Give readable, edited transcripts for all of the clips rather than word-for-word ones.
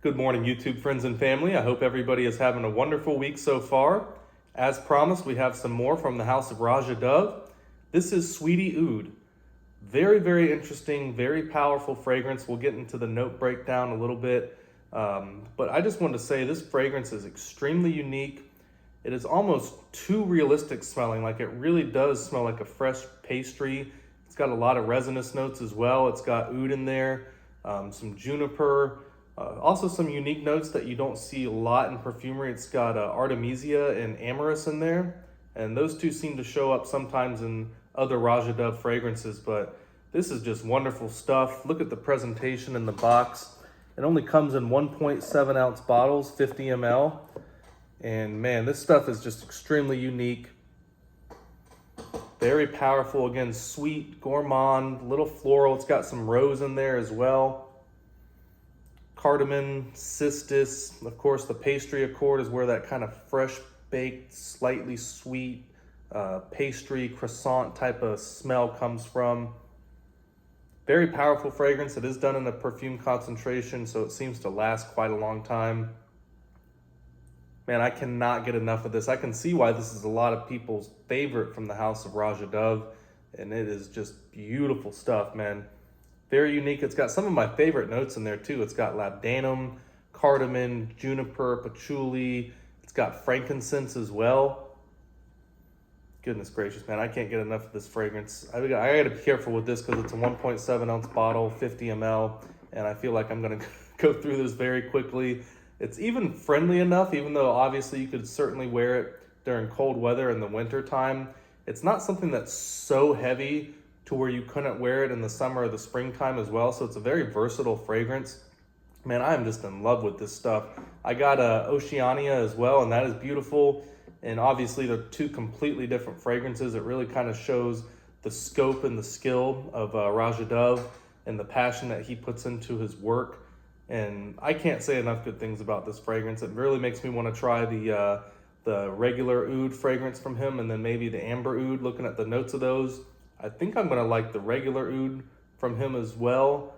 Good morning, YouTube friends and family. I hope everybody is having a wonderful week so far. As promised, we have some more from the house of Roja Dove. This is Sweetie Oud. Very, very interesting, very powerful fragrance. We'll get into the note breakdown a little bit. But I just wanted to say this fragrance is extremely unique. It is almost too realistic smelling. Like it really does smell like a fresh pastry. It's got a lot of resinous notes as well. It's got oud in there, some juniper. Also some unique notes that you don't see a lot in perfumery. It's got artemisia and amyris in there, and those two seem to show up sometimes in other Roja Dove fragrances, but this is just wonderful stuff. Look at the presentation in the box. It only comes in 1.7 ounce bottles, 50 ml, and man, this stuff is just extremely unique. Very powerful, again, sweet, gourmand, little floral. It's got some rose in there as well. Cardamom, cistus, of course the pastry accord is where that kind of fresh baked, slightly sweet pastry croissant type of smell comes from. Very powerful fragrance. It is done in a perfume concentration, so it seems to last quite a long time. Man, I cannot get enough of this. I can see why this is a lot of people's favorite from the house of Roja Dove, and it is just beautiful stuff, man. Very unique. It's got some of my favorite notes in there too. It's got labdanum, cardamom, juniper, patchouli. It's got frankincense as well. Goodness gracious, man. I can't get enough of this fragrance. I gotta be careful with this because it's a 1.7 ounce bottle, 50 ml, and I feel like I'm gonna go through this very quickly. It's even friendly enough, even though obviously you could certainly wear it during cold weather in the winter time. It's not something that's so heavy to where you couldn't wear it in the summer or the springtime as well. So it's a very versatile fragrance. Man, I'm just in love with this stuff. I got Oceania as well, and that is beautiful. And obviously they're two completely different fragrances. It really kind of shows the scope and the skill of Roja Dove and the passion that he puts into his work. And I can't say enough good things about this fragrance. It really makes me want to try the regular oud fragrance from him, and then maybe the amber oud, looking at the notes of those. I think I'm going to like the regular oud from him as well.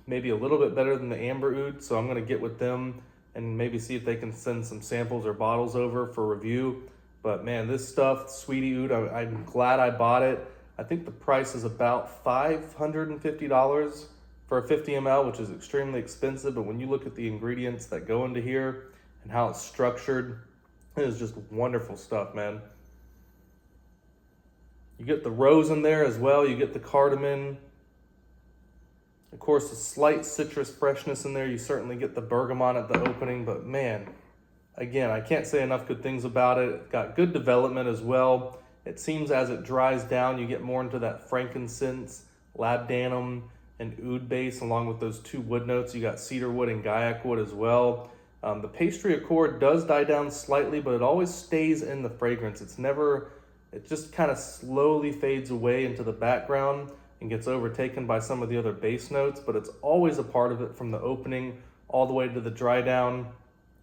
Maybe a little bit better than the amber oud. So I'm going to get with them and maybe see if they can send some samples or bottles over for review. But man, this stuff, Sweetie Oud, I'm glad I bought it. I think the price is about $550 for a 50 ml, which is extremely expensive. But when you look at the ingredients that go into here and how it's structured, it is just wonderful stuff, man. You get the rose in there as well. You get the cardamom. Of course, a slight citrus freshness in there. You certainly get the bergamot at the opening, but man, again, I can't say enough good things about it. It got good development as well. It seems as it dries down, you get more into that frankincense, labdanum, and oud base, along with those two wood notes. You got cedarwood and gaiac wood as well. The pastry accord does die down slightly, but it always stays in the fragrance. It just kind of slowly fades away into the background and gets overtaken by some of the other base notes, but it's always a part of it from the opening all the way to the dry down.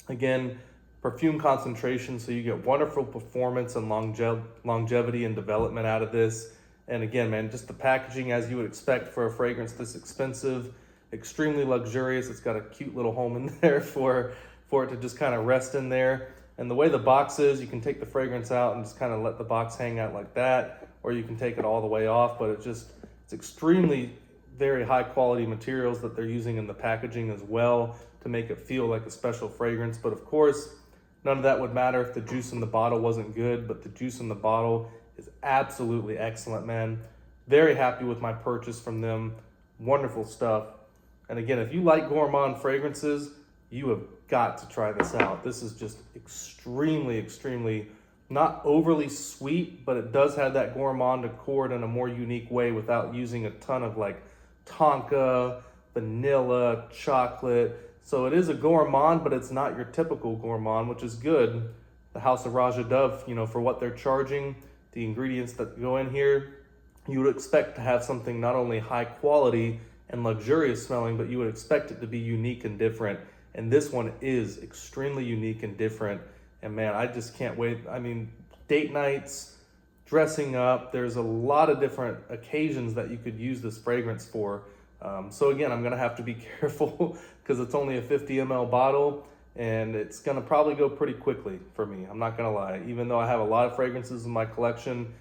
Again, perfume concentration, so you get wonderful performance and longevity and development out of this. And again, man, just the packaging as you would expect for a fragrance this expensive, extremely luxurious. It's got a cute little home in there for it to just kind of rest in there. And the way the box is, you can take the fragrance out and just kind of let the box hang out like that, or you can take it all the way off, but it's extremely very high quality materials that they're using in the packaging as well to make it feel like a special fragrance. But of course, none of that would matter if the juice in the bottle wasn't good, but the juice in the bottle is absolutely excellent, man. Very happy with my purchase from them. Wonderful stuff. And again, if you like gourmand fragrances, you have got to try this out. This is just extremely, not overly sweet, but it does have that gourmand accord in a more unique way without using a ton of like tonka, vanilla, chocolate. So it is a gourmand, but it's not your typical gourmand, which is good. The house of Roja Dove, for what they're charging, the ingredients that go in here, you would expect to have something not only high quality and luxurious smelling, but you would expect it to be unique and different. And this one is extremely unique and different. And man, I just can't wait. I mean, date nights, dressing up, there's a lot of different occasions that you could use this fragrance for. So again, I'm gonna have to be careful because it's only a 50 ml bottle and it's gonna probably go pretty quickly for me. I'm not gonna lie. Even though I have a lot of fragrances in my collection,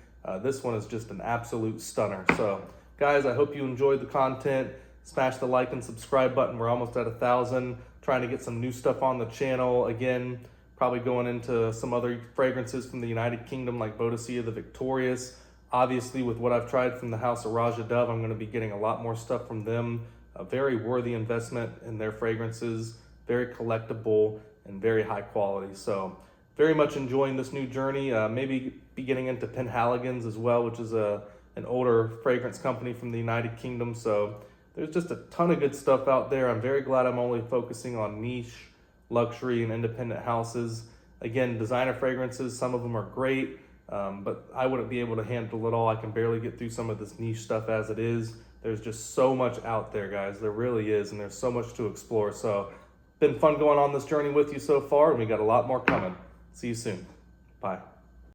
this one is just an absolute stunner. So guys, I hope you enjoyed the content. Smash the like and subscribe button. We're almost at 1,000. Trying to get some new stuff on the channel. Again, probably going into some other fragrances from the United Kingdom like Boadicea the Victorious. Obviously, with what I've tried from the house of Roja Dove, I'm going to be getting a lot more stuff from them. A very worthy investment in their fragrances, very collectible and very high quality. So very much enjoying this new journey. Maybe be getting into Penhaligon's as well, which is an older fragrance company from the United Kingdom. So there's just a ton of good stuff out there. I'm very glad I'm only focusing on niche, luxury, and independent houses. Again, designer fragrances, some of them are great. But I wouldn't be able to handle it all. I can barely get through some of this niche stuff as it is. There's just so much out there, guys. There really is, and there's so much to explore. So, been fun going on this journey with you so far, and we got a lot more coming. See you soon. Bye.